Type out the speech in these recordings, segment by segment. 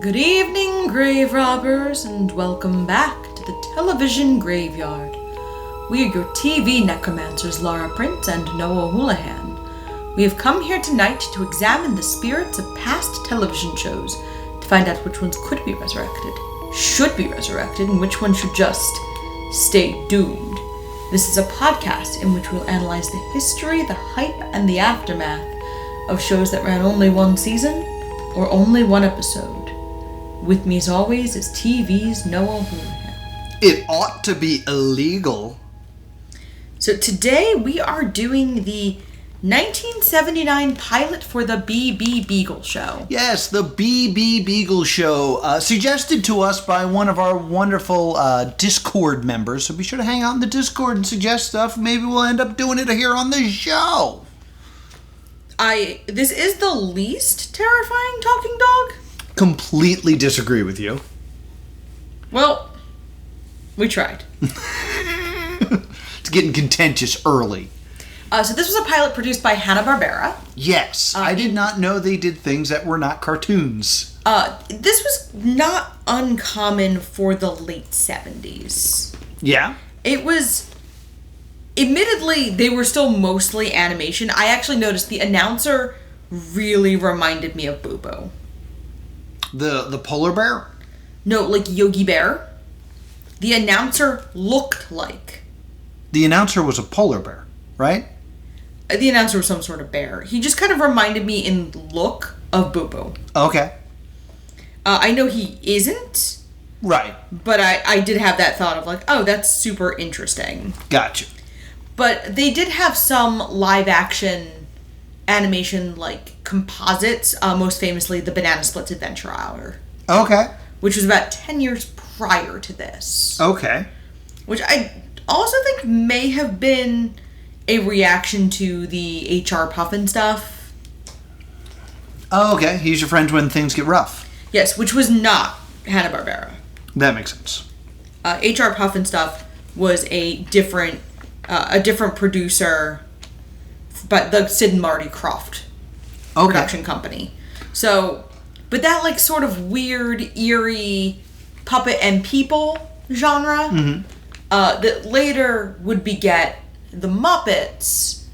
Good evening, grave robbers, and welcome back to the television graveyard. We are your TV necromancers, Laura Prince and Noah Houlihan. We have come here tonight to examine the spirits of past television shows to find out which ones could be resurrected, should be resurrected, and which ones should just stay doomed. This is a podcast in which we'll analyze the history, the hype, and the aftermath of shows that ran only one season or only one episode. With me as always is TV's Noah Houlihan. It ought to be illegal. So today we are doing the 1979 pilot for the B B Beegle show. Yes, the B B Beegle show, suggested to us by one of our wonderful Discord members. So be sure to hang out in the Discord and suggest stuff. Maybe we'll end up doing it here on the show. This is the least terrifying talking dog? Completely disagree with you. Well, we tried. It's getting contentious early. So this was a pilot produced by Hanna-Barbera. Yes, I did not know they did things that were not cartoons. This was not uncommon for the late 70s. Yeah? It was... Admittedly, they were still mostly animation. I actually noticed the announcer really reminded me of Boo Boo. The polar bear? No, like Yogi Bear. The announcer looked like. The announcer was a polar bear, right? The announcer was some sort of bear. He just kind of reminded me in look of Boo Boo. Okay. I know he isn't. Right. But I did have that thought of like, oh, that's super interesting. Gotcha. But they did have some live action animation like composites, most famously the Banana Splits Adventure Hour. Okay. Which was about 10 years prior to this. Okay. Which I also think may have been a reaction to the HR Puffin stuff. Oh, okay. He's your friend when things get rough. Yes, which was not Hanna-Barbera. That makes sense. HR Puffin stuff was a different producer, but the Sid and Marty Krofft production company. So, but that like sort of weird, eerie puppet and people genre that later would beget the Muppets,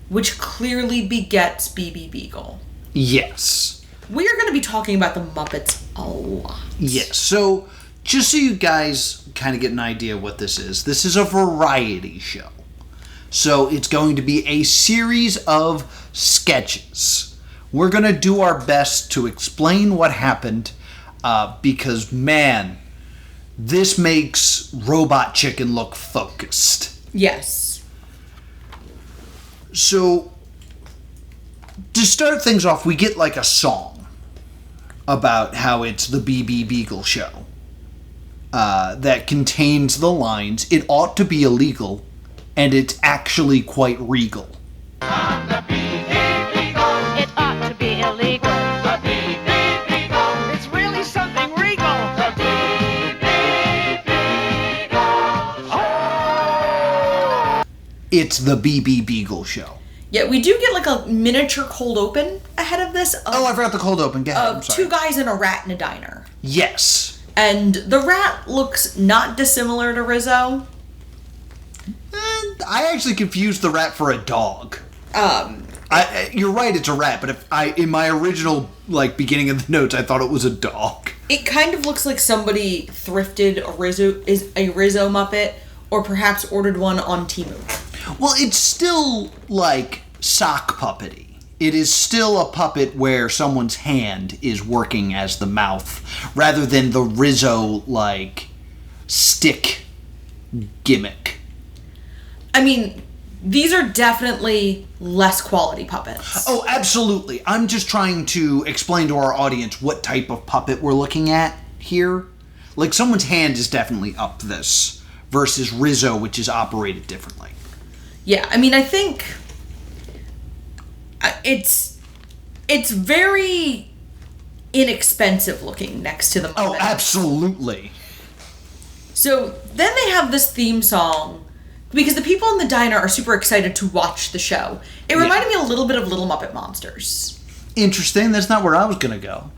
which clearly begets B B Beagle. Yes. We are going to be talking about the Muppets a lot. Yes. So, just so you guys kind of get an idea of what this is a variety show. So, it's going to be a series of sketches. We're going to do our best to explain what happened because, man, this makes Robot Chicken look focused. Yes. So, to start things off, we get like a song about how it's the B B Beagle show that contains the lines, "It ought to be illegal, and it's actually quite regal." The B B Beagle. It ought to be illegal. The B B Beagle. It's really something regal. The B B Beagle. Oh! It's the B B Beagle show. Yeah, we do get like a miniature cold open ahead of this. I forgot the cold open. Go ahead. I'm sorry. Two guys and a rat in a diner. Yes. And the rat looks not dissimilar to Rizzo. I actually confused the rat for a dog. You're right, it's a rat, but in my original beginning of the notes, I thought it was a dog. It kind of looks like somebody thrifted a Rizzo Muppet, or perhaps ordered one on Temu. Well, it's still sock puppety. It is still a puppet where someone's hand is working as the mouth, rather than the Rizzo stick gimmick. I mean, these are definitely less quality puppets. Oh, absolutely. I'm just trying to explain to our audience what type of puppet we're looking at here. Someone's hand is definitely up this, versus Rizzo, which is operated differently. Yeah, I mean, I think it's very inexpensive looking next to the Muppets. Oh, absolutely. So then they have this theme song because the people in the diner are super excited to watch the show. It reminded me a little bit of Little Muppet Monsters. Interesting. That's not where I was going to go.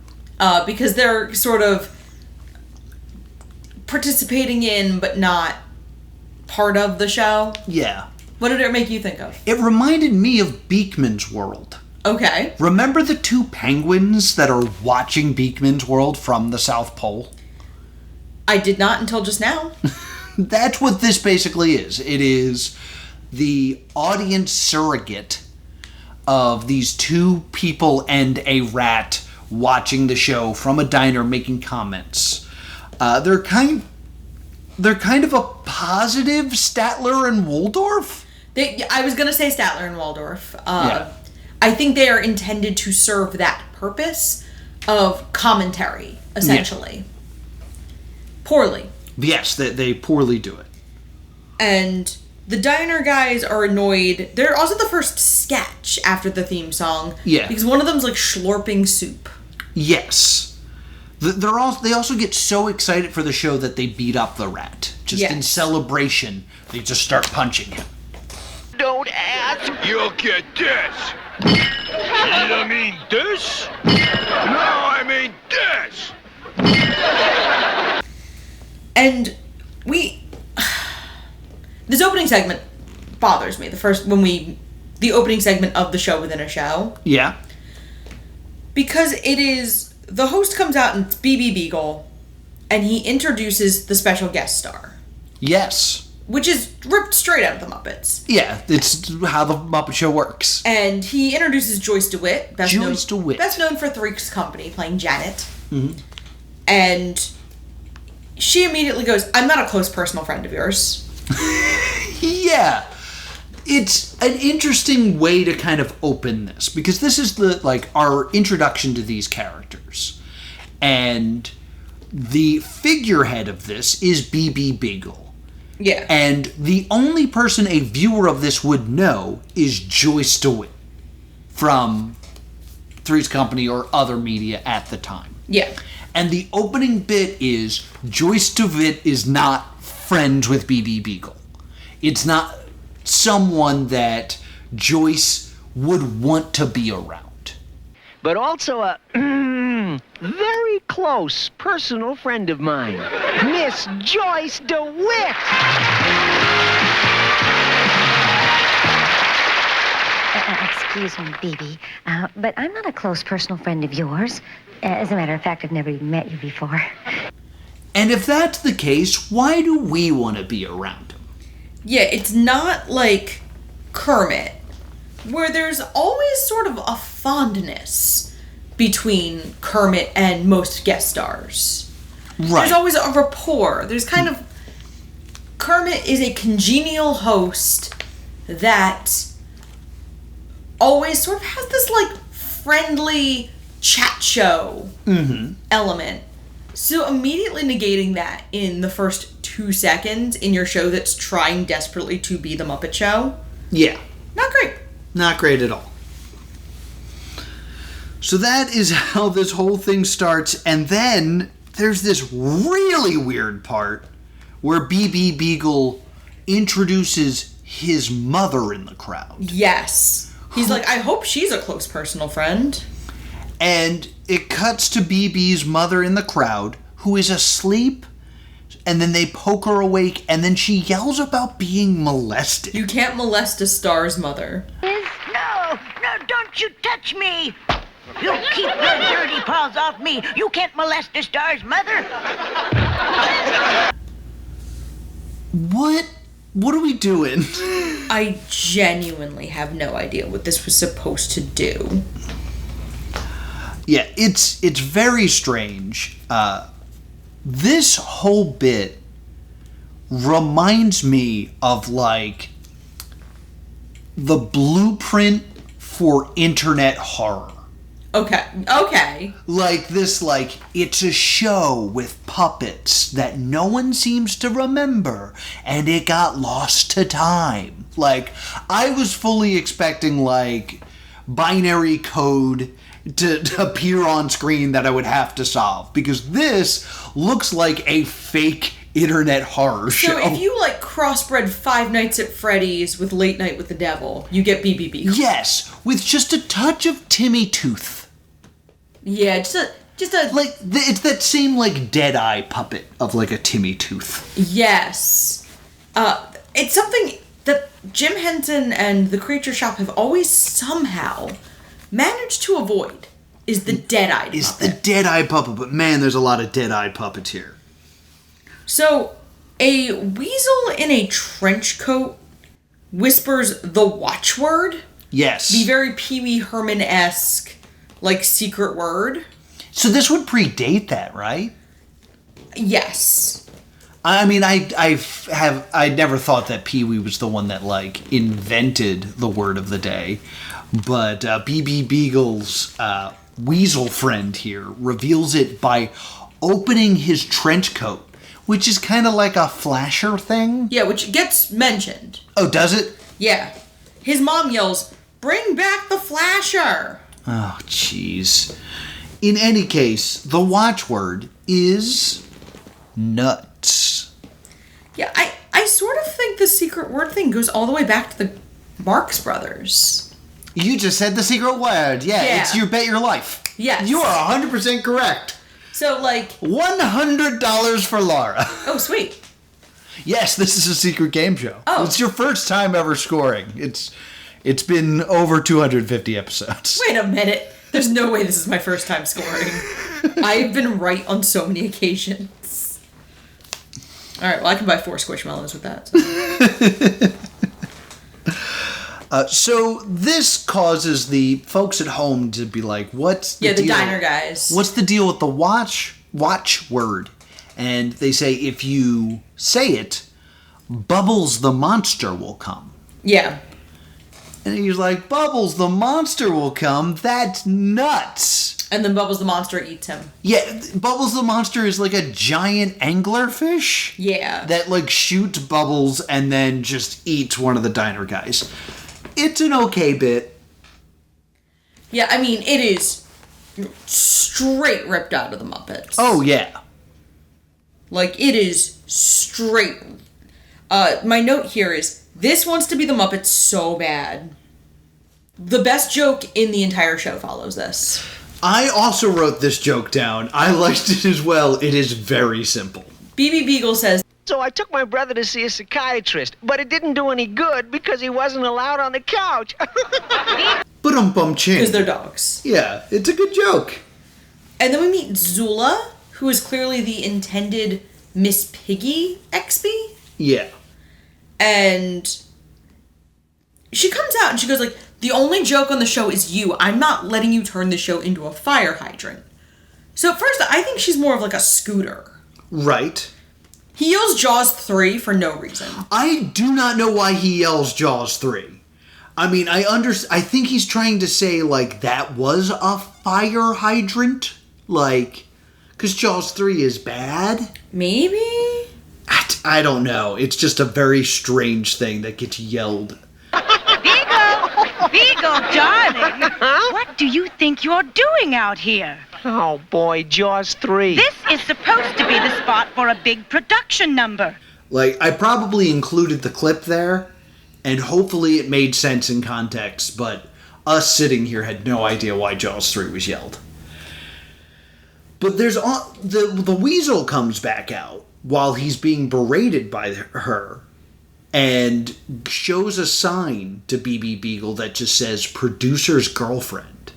because they're sort of participating in but not part of the show. Yeah. What did it make you think of? It reminded me of Beakman's World. Okay. Remember the two penguins that are watching Beakman's World from the South Pole? I did not until just now. That's what this basically is. It is the audience surrogate of these two people and a rat watching the show from a diner making comments. They're kind of a positive Statler and Waldorf. I was going to say Statler and Waldorf. Yeah. I think they are intended to serve that purpose of commentary, essentially. Yeah. Poorly. Yes, they poorly do it. And the diner guys are annoyed. They're also the first sketch after the theme song. Yeah. Because one of them's like slurping soup. Yes. They also get so excited for the show that they beat up the rat. Just in celebration, they just start punching him. Don't ask. You'll get this. I mean this? No, I mean this. And this opening segment bothers me. The opening segment of the show within a show. Yeah. Because it is, the host comes out and it's B B Beegle, and he introduces the special guest star. Yes. Which is ripped straight out of the Muppets. Yeah, it's how the Muppet Show works. And he introduces Joyce DeWitt. Best known for Three's Company, playing Janet. Mm-hmm. And she immediately goes, I'm not a close personal friend of yours. Yeah. It's an interesting way to kind of open this, because this is our introduction to these characters. And the figurehead of this is B B Beegle. Yeah. And the only person a viewer of this would know is Joyce DeWitt from Three's Company or other media at the time. Yeah. And the opening bit is Joyce DeWitt is not friends with B B Beegle. It's not someone that Joyce would want to be around. But also a very close personal friend of mine, Miss Joyce DeWitt. Excuse me, BB, but I'm not a close personal friend of yours. As a matter of fact, I've never even met you before. And if that's the case, why do we want to be around him? Yeah, it's not like Kermit, where there's always sort of a fondness between Kermit and most guest stars. Right. There's always a rapport. There's kind of... Kermit is a congenial host that always sort of has this, friendly chat show element. So immediately negating that in the first 2 seconds in your show that's trying desperately to be the Muppet Show. Yeah. Not great. Not great at all. So that is how this whole thing starts, and then there's this really weird part where B B Beegle introduces his mother in the crowd. Yes. He's like, I hope she's a close personal friend. And it cuts to BB's mother in the crowd, who is asleep, and then they poke her awake, and then she yells about being molested. You can't molest a star's mother. No, don't you touch me! You keep your dirty paws off me! You can't molest a star's mother! What are we doing? I genuinely have no idea what this was supposed to do. Yeah, it's very strange. This whole bit reminds me of, the blueprint for internet horror. Okay. It's a show with puppets that no one seems to remember, and it got lost to time. I was fully expecting, binary code to appear on screen that I would have to solve, because this looks like a fake internet horror show. So if you crossbred Five Nights at Freddy's with Late Night with the Devil, you get B B Beegle. Yes, with just a touch of Timmy Tooth. Yeah, just Just a... Like, it's that same, like, dead-eye puppet of, like, a Timmy Tooth. Yes. It's something that Jim Henson and the Creature Shop have always somehow managed to avoid, is the dead-eyed puppet. Is the dead-eye puppet, but man, there's a lot of dead-eyed puppets here. So, a weasel in a trench coat whispers the watchword. Yes. The very Pee Wee Herman-esque, like, secret word. So this would predate that, right? Yes. I mean, I never thought that Pee Wee was the one that, like, invented the word of the day. But B B Beagle's weasel friend here reveals it by opening his trench coat, which is kind of like a flasher thing. Yeah, which gets mentioned. Oh, does it? Yeah. His mom yells, "Bring back the flasher!" Oh, jeez. In any case, the watchword is nuts. Yeah, I sort of think the secret word thing goes all the way back to the Marx Brothers. You just said the secret word. Yeah. It's You Bet Your Life. Yes. You are 100% correct. So, like... $100 for Laura. Oh, sweet. Yes, this is a secret game show. Oh. It's your first time ever scoring. It's been over 250 episodes. Wait a minute. There's no way this is my first time scoring. I've been right on so many occasions. Alright, well, I can buy 4 Squishmallows with that. So this causes the folks at home to be like, what's the deal? The diner guys. What's the deal with the watch word? And they say if you say it, Bubbles the monster will come. Yeah. And he's like, Bubbles the monster will come? That's nuts. And then Bubbles the monster eats him. Yeah, Bubbles the monster is like a giant anglerfish. Yeah. That like shoots Bubbles and then just eats one of the diner guys. It's an okay bit. Yeah, I mean, it is straight ripped out of the Muppets. Oh, yeah. Like, it is straight. My note here is, this wants to be the Muppets so bad. The best joke in the entire show follows this. I also wrote this joke down. I liked it as well. It is very simple. B B Beegle says, So I took my brother to see a psychiatrist, but it didn't do any good because he wasn't allowed on the couch. Ba-dum-bum ching. because they're dogs. Yeah, it's a good joke. And then we meet Zula, who is clearly the intended Miss Piggy XB. Yeah. And she comes out and she goes like, the only joke on the show is you. I'm not letting you turn the show into a fire hydrant. So at first, I think she's more of like a scooter. Right. He yells Jaws 3 for no reason. I do not know why he yells Jaws 3. I mean, I think he's trying to say, like, that was a fire hydrant. Like, because Jaws 3 is bad. Maybe? I don't know. It's just a very strange thing that gets yelled. Beagle, darling, what do you think you're doing out here? Oh, boy, Jaws 3. This is supposed to be the spot for a big production number. Like, I probably included the clip there, and hopefully it made sense in context, but us sitting here had no idea why Jaws 3 was yelled. But there's the weasel comes back out while he's being berated by her and shows a sign to B B Beagle that just says producer's girlfriend.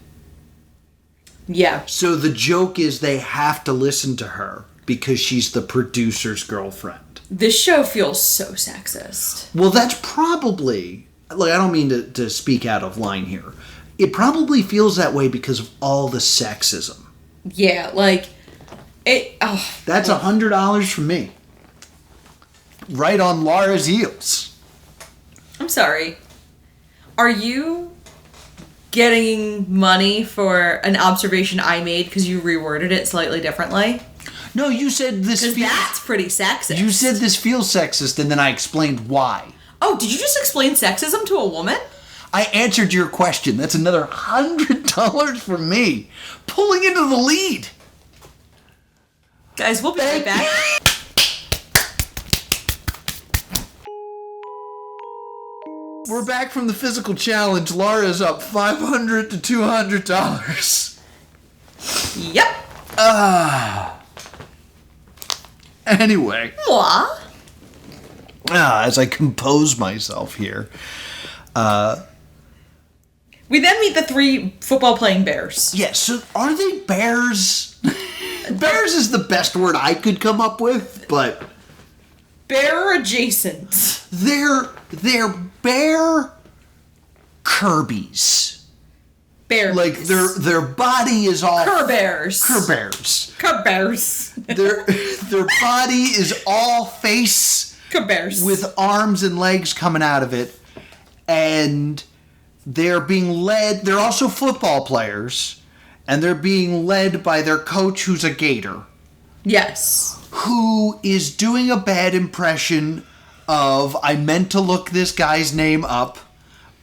Yeah. So the joke is they have to listen to her because she's the producer's girlfriend. This show feels so sexist. Well, that's probably, like, I don't mean to speak out of line here. It probably feels that way because of all the sexism. Yeah, like, it, oh. That's $100 from me. Right on Laura's heels. I'm sorry. Are you getting money for an observation I made because you reworded it slightly differently? No, you said this Because that's pretty sexist. You said this feels sexist, and then I explained why. Oh, did you just explain sexism to a woman? I answered your question. That's another $100 for me. Pulling into the lead. Guys, we'll be right back. We're back from the physical challenge. Laura's up $500 to $200. Yep. Anyway, What? as I compose myself here, We then meet the 3 football-playing bears. yes, so are they bears? Bears is the best word I could come up with, but Bear adjacent. they're bear Kirby's. Bear. Like their body is all Cur bears. Cur bears. Cur bears. Their body is all face Cur bears. with arms and legs coming out of it, and they're being led. They're also football players, and they're being led by their coach, who's a gator, Yes. who is doing a bad impression of. I meant to look this guy's name up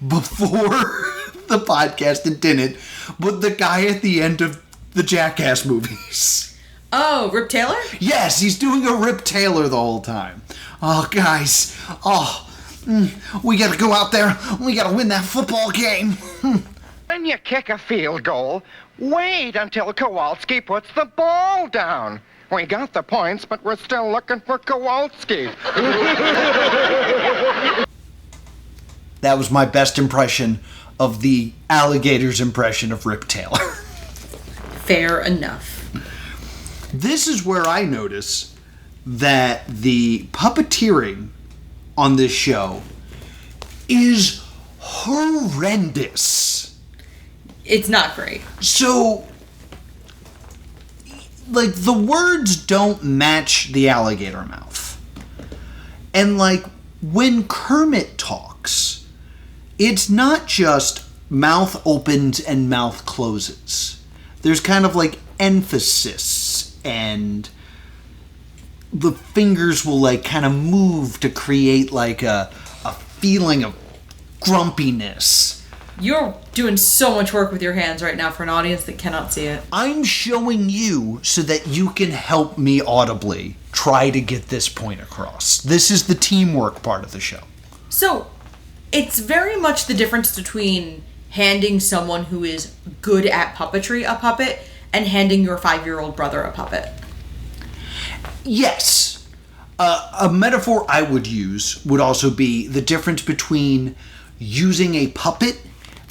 before the podcast and didn't, but the guy at the end of the Jackass movies. Oh, Rip Taylor? Yes, he's doing a Rip Taylor the whole time. Oh, guys. Oh, we gotta go out there. We gotta win that football game. When you kick a field goal, wait until Kowalski puts the ball down. We got the points, but we're still looking for Kowalski. That was my best impression of the alligator's impression of Rip Taylor. Fair enough. This is where I notice that the puppeteering on this show is horrendous. It's not great. So, like, the words don't match the alligator mouth. And, like, when Kermit talks, it's not just mouth opens and mouth closes. There's kind of like emphasis, and the fingers will like kind of move to create like a feeling of grumpiness. You're doing so much work with your hands right now for an audience that cannot see it. I'm showing you so that you can help me audibly try to get this point across. This is the teamwork part of the show. So, it's very much the difference between handing someone who is good at puppetry a puppet and handing your 5-year-old brother a puppet. Yes. A metaphor I would use would also be the difference between using a puppet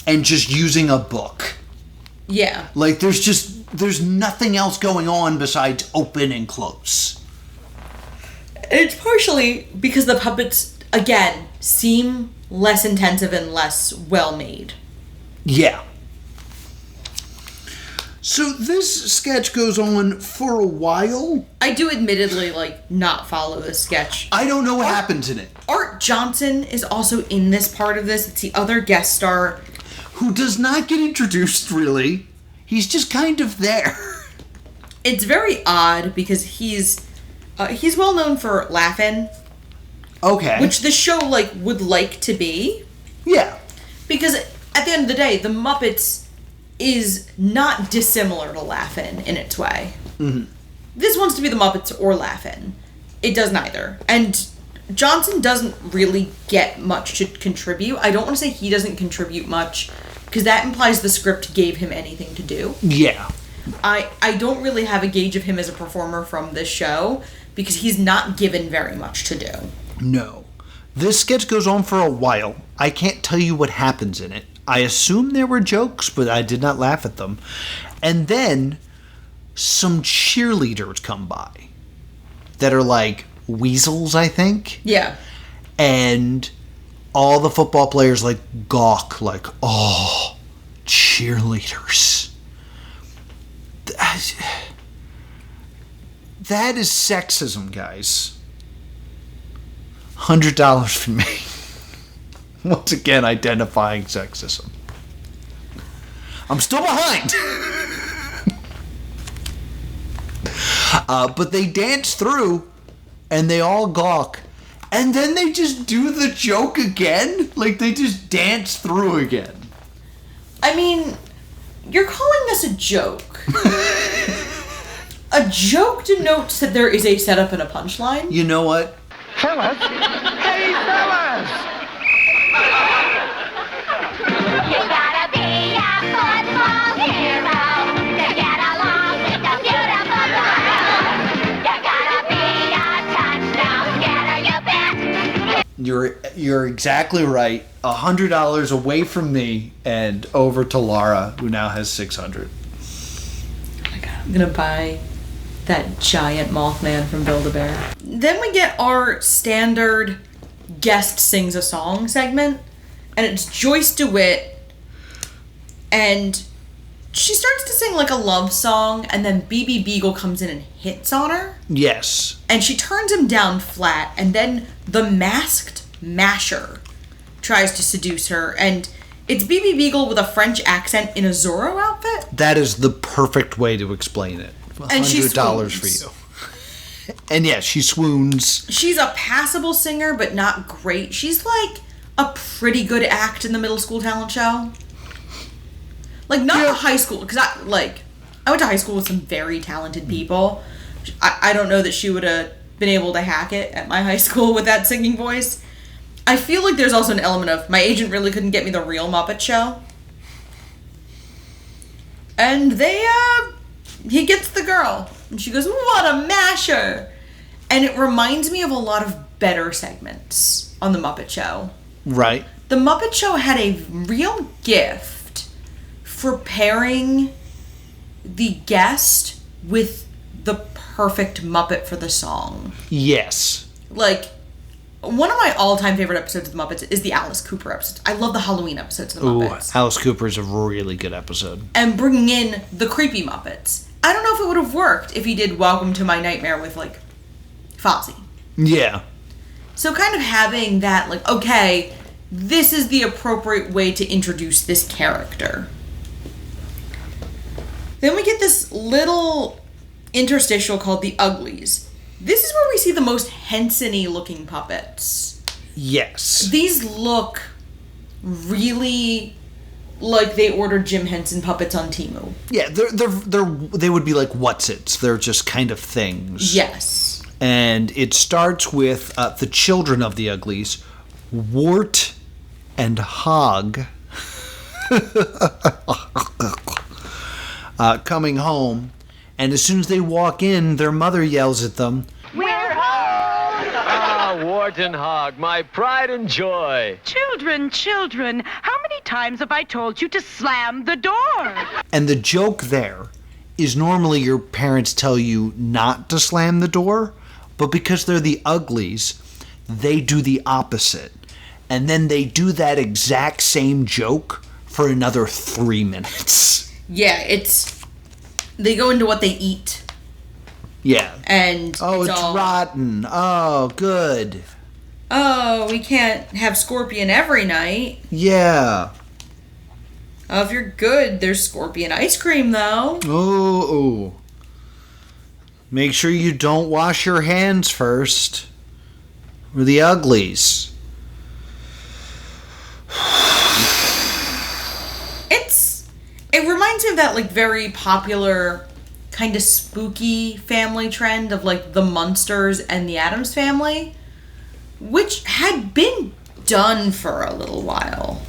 and just using a book. Yeah. Like, there's nothing else going on besides open and close. It's partially because the puppets, again, seem less intensive and less well-made. Yeah. So this sketch goes on for a while. I do admittedly, not follow this sketch. I don't know what happens in it. Art Johnson is also in this part of this. It's the other guest star. Who does not get introduced, really. He's just kind of there. It's very odd because he's well known for Laugh-In. Okay. Which the show, would like to be. Yeah. Because at the end of the day, the Muppets is not dissimilar to Laugh-In in its way. Mm-hmm. This wants to be the Muppets or Laugh-In. It does neither. And Johnson doesn't really get much to contribute. I don't want to say he doesn't contribute much, because that implies the script gave him anything to do. Yeah. I don't really have a gauge of him as a performer from this show, because he's not given very much to do. No. This sketch goes on for a while. I can't tell you what happens in it. I assume there were jokes, but I did not laugh at them. And then some cheerleaders come by that are like weasels, I think. Yeah. And all the football players gawk, oh, cheerleaders. That is sexism, guys. $100 for me. Once again, identifying sexism. I'm still behind. But they dance through, and they all gawk. And then they just do the joke again? They just dance through again. I mean, you're calling this a joke. A joke denotes that there is a setup and a punchline. You know what? Fellas! Hey, fellas! You gotta be a football hero to get along with the beautiful You're exactly right. $100 away from me and over to Laura, who now has $600. Oh my god, I'm gonna buy that giant Mothman from Build-A-Bear. Then we get our standard guest sings a song segment, and it's Joyce DeWitt, and she starts to sing like a love song, and then B B Beegle comes in and hits on her. Yes. And she turns him down flat, and then the masked masher tries to seduce her, and it's B B Beegle with a French accent in a Zorro outfit. That is the perfect way to explain it. And she $100 swoons. for you. And yes, she swoons. She's a passable singer, but not great. She's like a pretty good act in the middle school talent show. Like, not the high school, because I went to high school with some very talented people. I don't know that she would have been able to hack it at my high school with that singing voice. I feel like there's also an element of my agent really couldn't get me the real Muppet Show. And he gets the girl. And she goes, what a masher! And it reminds me of a lot of better segments on the Muppet Show. Right. The Muppet Show had a real gift for pairing the guest with the perfect Muppet for the song. Yes. Like, one of my all-time favorite episodes of the Muppets is the Alice Cooper episodes. I love the Halloween episodes of the Muppets. Alice Cooper's a really good episode. And bringing in the creepy Muppets. I don't know if it would have worked if he did Welcome to My Nightmare with, like, Fozzie. Yeah. So kind of having that, like, okay, this is the appropriate way to introduce this character. Then we get this little interstitial called The Uglies. This is where we see the most Henson-y looking puppets. Yes. These look really like they ordered Jim Henson puppets on Temu. Yeah, they would be like whatsits. They're just kind of things. Yes. And it starts with the children of the Uglies, Wart and Hog, coming home. And as soon as they walk in, their mother yells at them, We're home! Ah, Wart and Hog, my pride and joy. Children, how many times have I told you to slam the door? and the joke there is normally your parents tell you not to slam the door, but because they're the Uglies, they do the opposite. And then they do that exact same joke for another 3 minutes. Yeah, they go into what they eat. Yeah. And it's all, rotten. Oh, good. oh, we can't have scorpion every night. Yeah. Oh, if you're good, there's scorpion ice cream, though. Oh. Make sure you don't wash your hands first. We're the Uglies. It reminds me of that, like, very popular kind of spooky family trend of, like, the Munsters and the Addams Family, which had been done for a little while.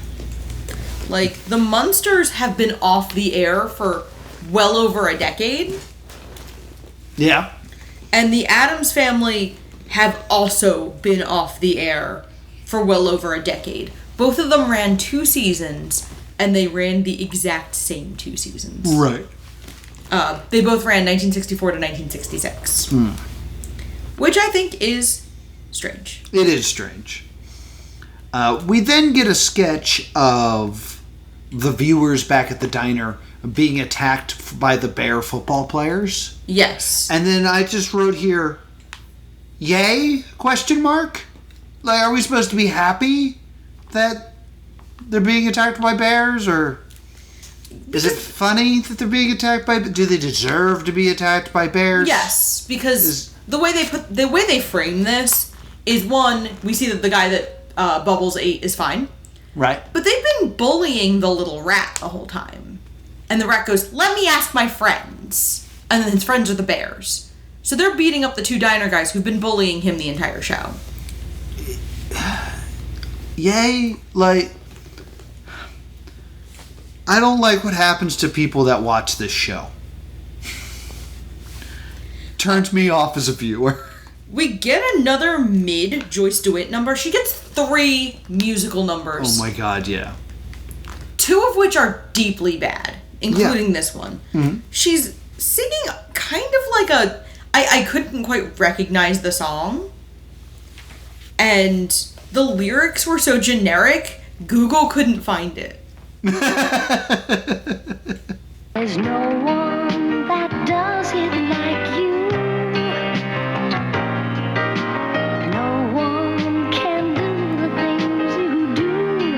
Like, the Munsters have been off the air for well over a decade. Yeah. And the Addams Family have also been off the air for well over a decade. Both of them ran 2 seasons, and they ran the exact same 2 seasons. Right. They both ran 1964 to 1966. Which I think is strange. It is strange. We then get a sketch of the viewers back at the diner being attacked by the Bear football players. Yes. And then I just wrote here, yay? Question mark? Like, are we supposed to be happy that they're being attacked by bears, or is it funny that they're being attacked by? Do they deserve to be attacked by bears? Yes, because the way they frame this is, one, we see that the guy that Bubbles ate is fine, right? But they've been bullying the little rat the whole time, and the rat goes, "Let me ask my friends," and then his friends are the bears, so they're beating up the 2 diner guys who've been bullying him the entire show. Yay, like. I don't like what happens to people that watch this show. Turns me off as a viewer. We get another mid Joyce DeWitt number. She gets 3 musical numbers. Oh my god, yeah. 2 of which are deeply bad, including this one. Mm-hmm. She's singing kind of like a... I couldn't quite recognize the song. And the lyrics were so generic, Google couldn't find it. There's no one that does it like you. No one can do the things you do.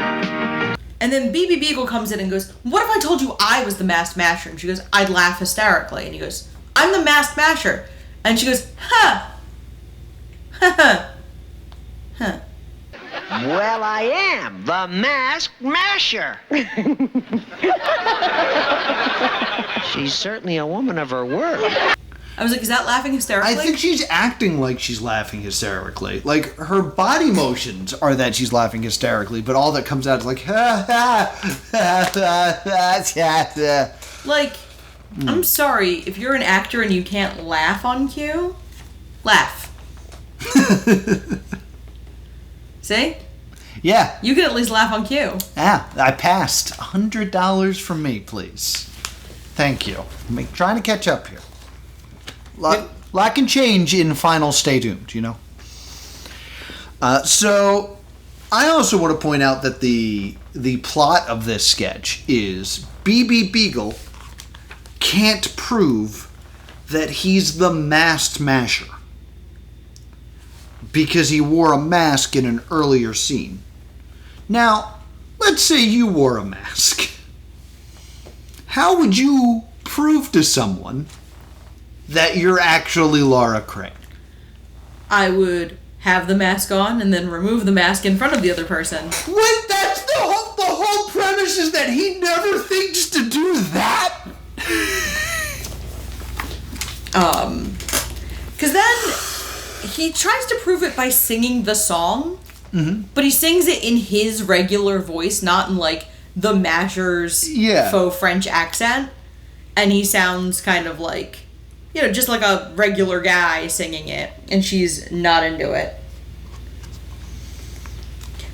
And then B B Beegle comes in and goes, what if I told you I was the masked masher? And she goes, I'd laugh hysterically. And he goes, I'm the masked masher. And she goes, huh. Huh. Huh. Well, I am the masked masher. She's certainly a woman of her word. I was like, is that laughing hysterically? I think she's acting like she's laughing hysterically. Like, her body motions are that she's laughing hysterically, but all that comes out is like, ha ha, ha ha, ha. Like, I'm sorry, if you're an actor and you can't laugh on cue, laugh. See? Yeah. You can at least laugh on cue. Yeah, I passed. $100 from me, please. Thank you. I'm trying to catch up here. Lot can change in final Stay Doomed, you know? So, I also want to point out that the plot of this sketch is B B Beegle can't prove that he's the masked masher because he wore a mask in an earlier scene. Now, let's say you wore a mask. How would you prove to someone that you're actually Laura Crane? I would have the mask on and then remove the mask in front of the other person. What? That's the whole premise is that he never thinks to do that? Because then he tries to prove it by singing the song, but he sings it in his regular voice, not in like the Masher's faux French accent, and he sounds kind of like, you know, just like a regular guy singing it, and she's not into it.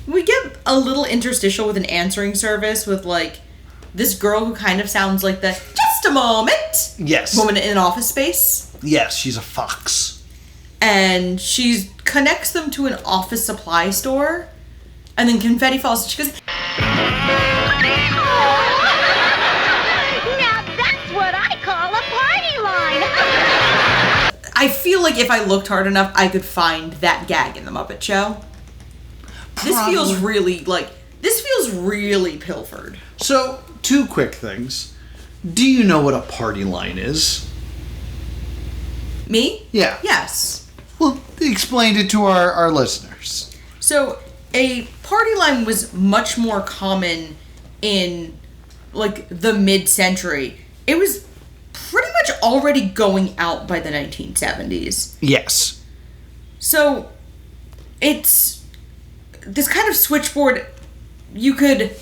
We get a little interstitial with an answering service with like this girl who kind of sounds like the just a moment woman in Office Space. Yes, she's a fox. And she connects them to an office supply store, and then confetti falls, and she goes, Now that's what I call a party line. I feel like if I looked hard enough, I could find that gag in the Muppet Show. This feels really pilfered. So, 2 quick things. Do you know what a party line is? Me? Yeah. Yes. Well, explain it to our listeners. So, a party line was much more common in, like, the mid-century. It was pretty much already going out by the 1970s. Yes. So, it's this kind of switchboard. You could...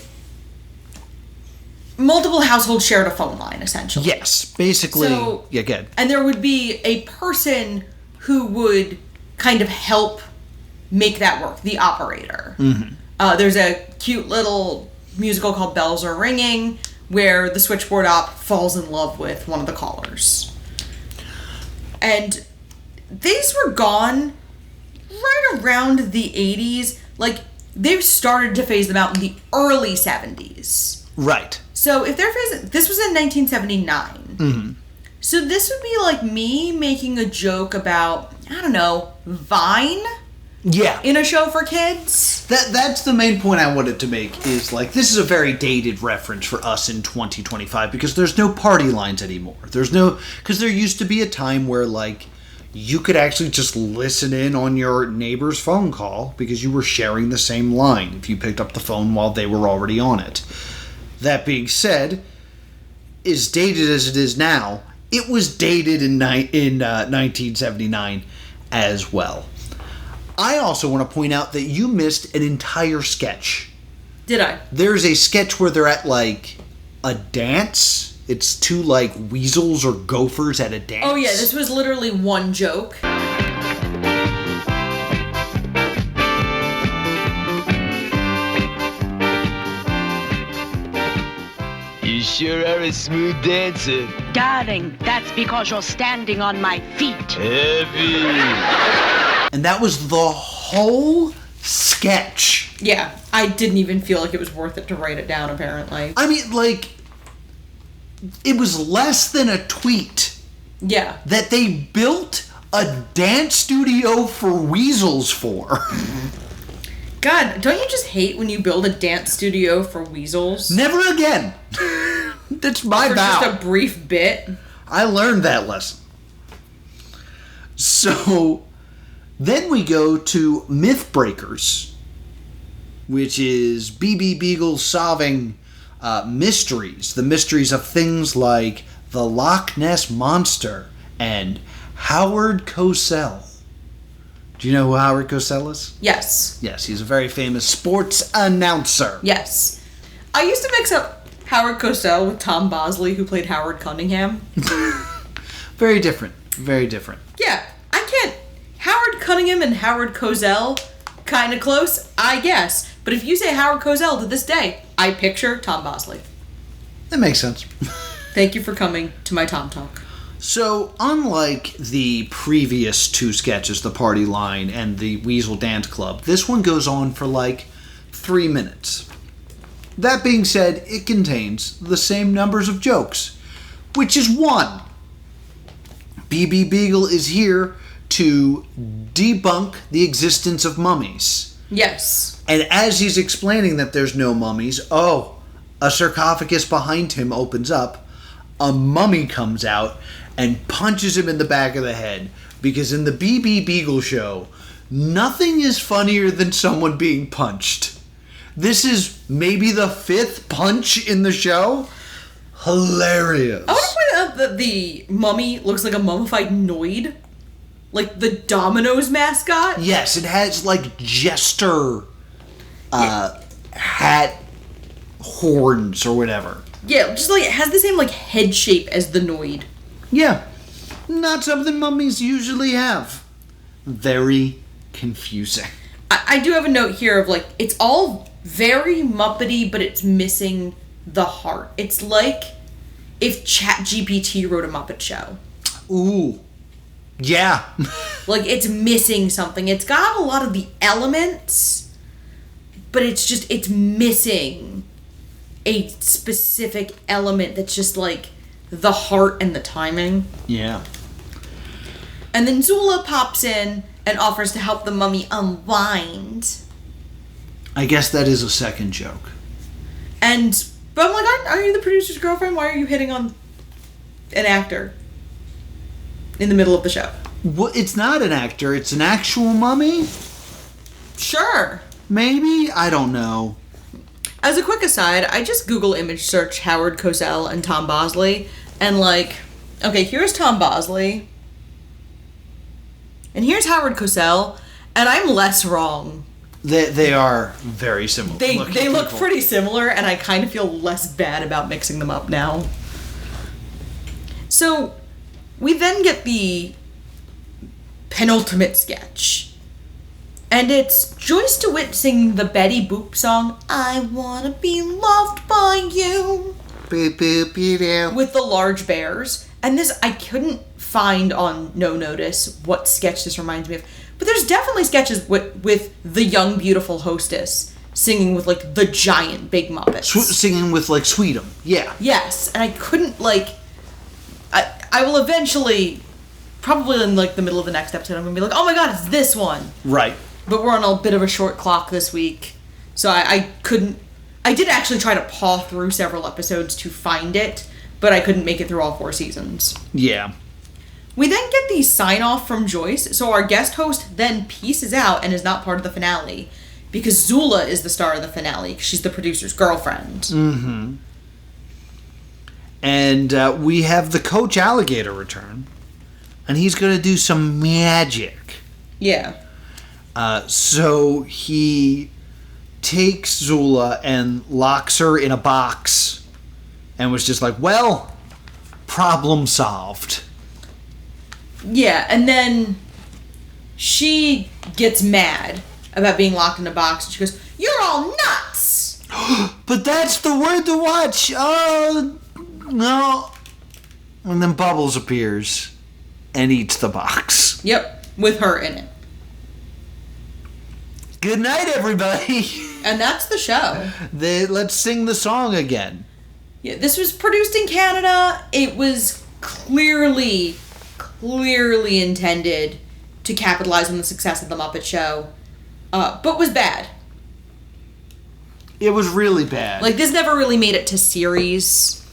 Multiple households shared a phone line, essentially. Yes, basically. So, yeah, good. And there would be a person who would kind of help make that work, the operator. Mm-hmm. There's a cute little musical called Bells Are Ringing, where the switchboard op falls in love with one of the callers. And these were gone right around the 80s. Like, they started to phase them out in the early 70s. Right. So if they're phasing... This was in 1979. Mm-hmm. So this would be like me making a joke about, I don't know, Vine? Yeah. In a show for kids? That's the main point I wanted to make, is like, this is a very dated reference for us in 2025 because there's no party lines anymore. Because there used to be a time where, like, you could actually just listen in on your neighbor's phone call because you were sharing the same line if you picked up the phone while they were already on it. That being said, as dated as it is now, it was dated in 1979 as well. I also want to point out that you missed an entire sketch. Did I? There's a sketch where they're at, like, a dance. It's 2, like, weasels or gophers at a dance. Oh, yeah, this was literally one joke. sure are a smooth dancer. Darling, that's because you're standing on my feet. Heavy. And that was the whole sketch. Yeah, I didn't even feel like it was worth it to write it down, apparently. I mean, like, it was less than a tweet Yeah. that they built a dance studio for weasels for. God, don't you just hate when you build a dance studio for weasels? Never again. That's my For vow. just a brief bit? I learned that lesson. So, then we go to Myth Breakers, which is B B Beegle solving mysteries. The mysteries of things like the Loch Ness Monster and Howard Cosell. Do you know who Howard Cosell is? Yes. Yes, he's a very famous sports announcer. Yes. I used to mix up Howard Cosell with Tom Bosley, who played Howard Cunningham. Very different. Very different. Yeah, I can't... Howard Cunningham and Howard Cosell, kind of close, I guess. But if you say Howard Cosell to this day, I picture Tom Bosley. That makes sense. Thank you for coming to my Tom Talk. So, unlike the previous two sketches, The Party Line and the Weasel Dance Club, this one goes on for like 3 minutes. That being said, it contains the same numbers of jokes, which is 1. B B Beagle is here to debunk the existence of mummies. Yes. And as he's explaining that there's no mummies, a sarcophagus behind him opens up, a mummy comes out and punches him in the back of the head. Because in the B B Beagle show, nothing is funnier than someone being punched. This is maybe the 5th punch in the show. Hilarious. I want to point out that the mummy looks like a mummified Noid. Like the Domino's mascot. Yes, it has like jester hat horns or whatever. Yeah, just like it has the same like head shape as the Noid. Yeah, not something mummies usually have. Very confusing. I do have a note here of like, it's all very Muppety, but it's missing the heart. It's like if ChatGPT wrote a Muppet show. Ooh. Yeah. Like, it's missing something. It's got a lot of the elements, but it's missing a specific element that's just like the heart and the timing. Yeah. And then Zula pops in and offers to help the mummy unwind. I guess that is a second joke. But I'm like, are you the producer's girlfriend? Why are you hitting on an actor in the middle of the show? Well, it's not an actor. It's an actual mummy? Sure. Maybe? I don't know. As a quick aside, I just Google image search Howard Cosell and Tom Bosley, and like, okay, here's Tom Bosley, and here's Howard Cosell, and I'm less wrong. They are very similar. They look people. pretty similar, and I kind of feel less bad about mixing them up now. So, we then get the penultimate sketch. And it's Joyce DeWitt singing the Betty Boop song, I Wanna Be Loved by You, Boop, boop, you with the large bears. And this, I couldn't find on No Notice what sketch this reminds me of. But there's definitely sketches with the young, beautiful hostess singing with, like, the giant big Muppets. Singing with, like, Sweetum. Yeah. Yes, and I couldn't, like... I will eventually, probably in, like, the middle of the next episode, I'm going to be like, oh my god, it's this one! Right. But we're on a bit of a short clock this week, so I couldn't... I did actually try to paw through several episodes to find it, but I couldn't make it through all 4 seasons. Yeah. We then get the sign-off from Joyce, so our guest host then pieces out and is not part of the finale, because Zula is the star of the finale, because she's the producer's girlfriend. Mm-hmm. And we have the Coach Alligator return, and he's going to do some magic. Yeah. So he takes Zula and locks her in a box, and was just like, well, problem solved. Yeah, and then she gets mad about being locked in a box, and she goes, you're all nuts! But that's the word to watch! No. And then Bubbles appears and eats the box. Yep, with her in it. Good night, everybody. And that's the show. Let's sing the song again. Yeah, this was produced in Canada. It was clearly intended to capitalize on the success of The Muppet Show, but was bad. It was really bad. Like, this never really made it to series.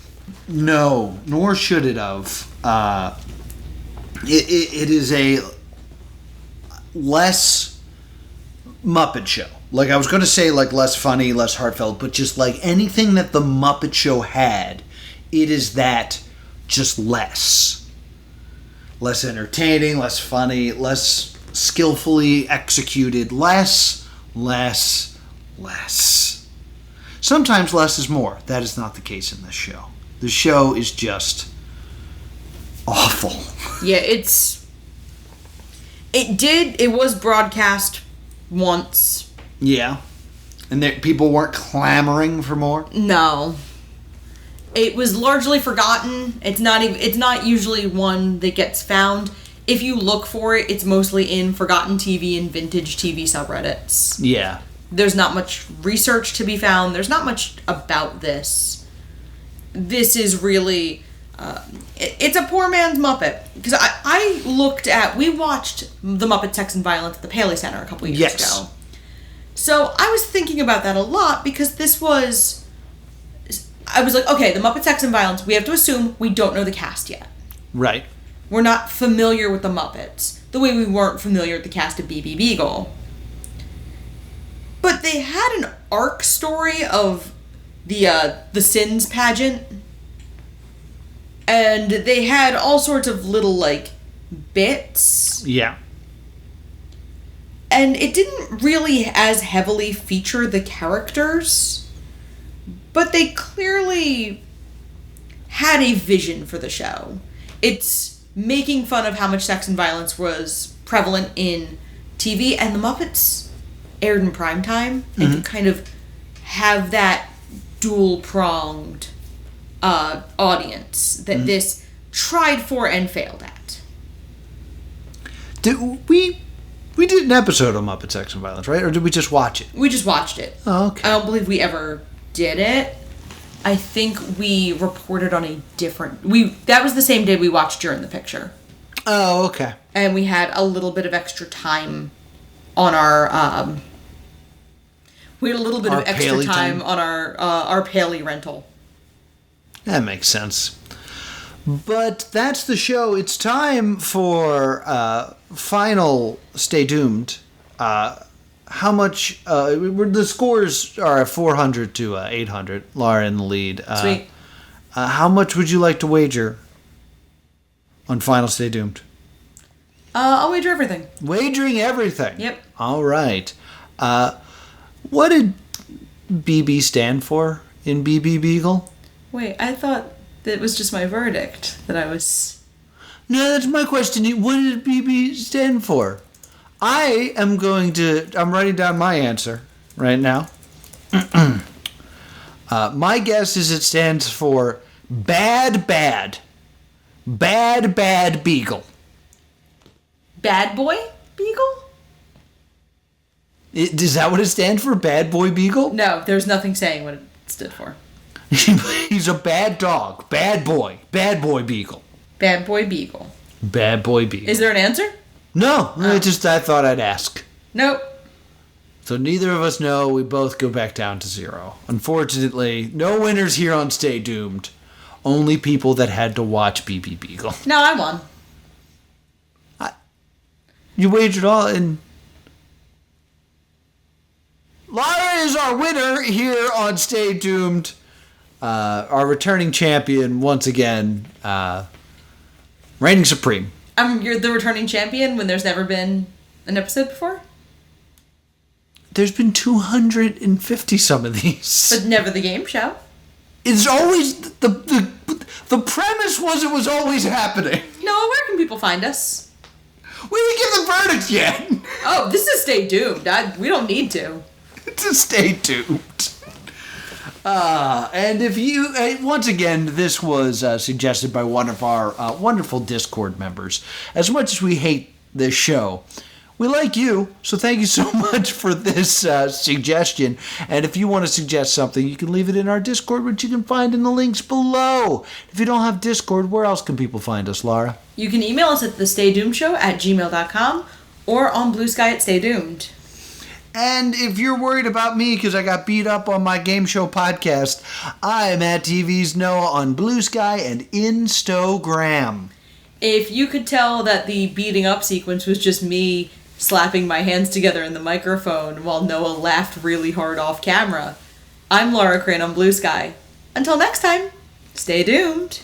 No, nor should it have. It is a less Muppet Show. Like, I was going to say, like, less funny, less heartfelt, but just, like, anything that the Muppet Show had, it is that, just less. Less entertaining, less funny, less skillfully executed, less. Sometimes less is more. That is not the case in this show. The show is just awful. Yeah, it was broadcast once. Yeah. And people weren't clamoring for more? No. It was largely forgotten. It's not usually one that gets found. If you look for it, it's mostly in forgotten TV and vintage TV subreddits. Yeah. There's not much research to be found. There's not much about this. This is really... it's a poor man's Muppet. Because we watched The Muppet Sex and Violence at the Paley Center a couple years ago. So I was thinking about that a lot because I was like, okay, The Muppet Sex and Violence, we have to assume we don't know the cast yet. Right. We're not familiar with the Muppets, the way we weren't familiar with the cast of B B Beegle. But they had an arc story of the Sins pageant, and they had all sorts of little, like, bits. Yeah. And it didn't really as heavily feature the characters, but they clearly had a vision for the show. It's making fun of how much sex and violence was prevalent in TV, and the Muppets aired in primetime, and could kind of have that dual-pronged audience that this tried for and failed at. We did an episode on Muppet Sex and Violence, right? Or did we just watch it? We just watched it. Oh, okay. I don't believe we ever did it. I think we reported on a different... That was the same day we watched During the Picture. Oh, okay. And we had a little bit of extra time on our... we had a little bit of extra time on our Paley rental. That makes sense. But that's the show. It's time for final Stay Doomed. How much... the scores are 400 to 800. Laura in the lead. Sweet. How much would you like to wager on final Stay Doomed? I'll wager everything. Wagering everything? Yep. All right. What did BB stand for in B B Beagle? Wait, I thought that was just my verdict, that I was... No, that's my question. What did BB stand for? I'm writing down my answer right now. My guess is it stands for Bad Beagle. Bad Boy Beagle? Is that what it stands for? Bad Boy Beagle? No, there's nothing saying what it stood for. He's a bad dog. Bad boy Beagle. Bad Boy Beagle. Bad Boy Beagle. Is there an answer? No, I thought I'd ask. Nope. So neither of us know. We both go back down to 0. Unfortunately, no winners here on Stay Doomed. Only people that had to watch B B Beagle. No, I won. You wagered all in... Lara is our winner here on Stay Doomed. Our returning champion once again. Reigning supreme. You're the returning champion when there's never been an episode before? There's been 250 some of these. But never the game show. It's always... The premise was it was always happening. Noah, where can people find us? We didn't give the verdict yet. Oh, this is Stay Doomed. We don't need to. To Stay Doomed. And if you, once again, this was suggested by one of our wonderful Discord members. As much as we hate this show, we like you, so thank you so much for this suggestion. And if you want to suggest something, you can leave it in our Discord, which you can find in the links below. If you don't have Discord, where else can people find us, Laura? You can email us at thestaydoomshow@gmail.com or on Blue Sky at Stay Doomed. And if you're worried about me because I got beat up on my game show podcast, I'm at TV's Noah on Blue Sky and Instagram. If you could tell that the beating up sequence was just me slapping my hands together in the microphone while Noah laughed really hard off camera, I'm Laura Crane on Blue Sky. Until next time, stay doomed.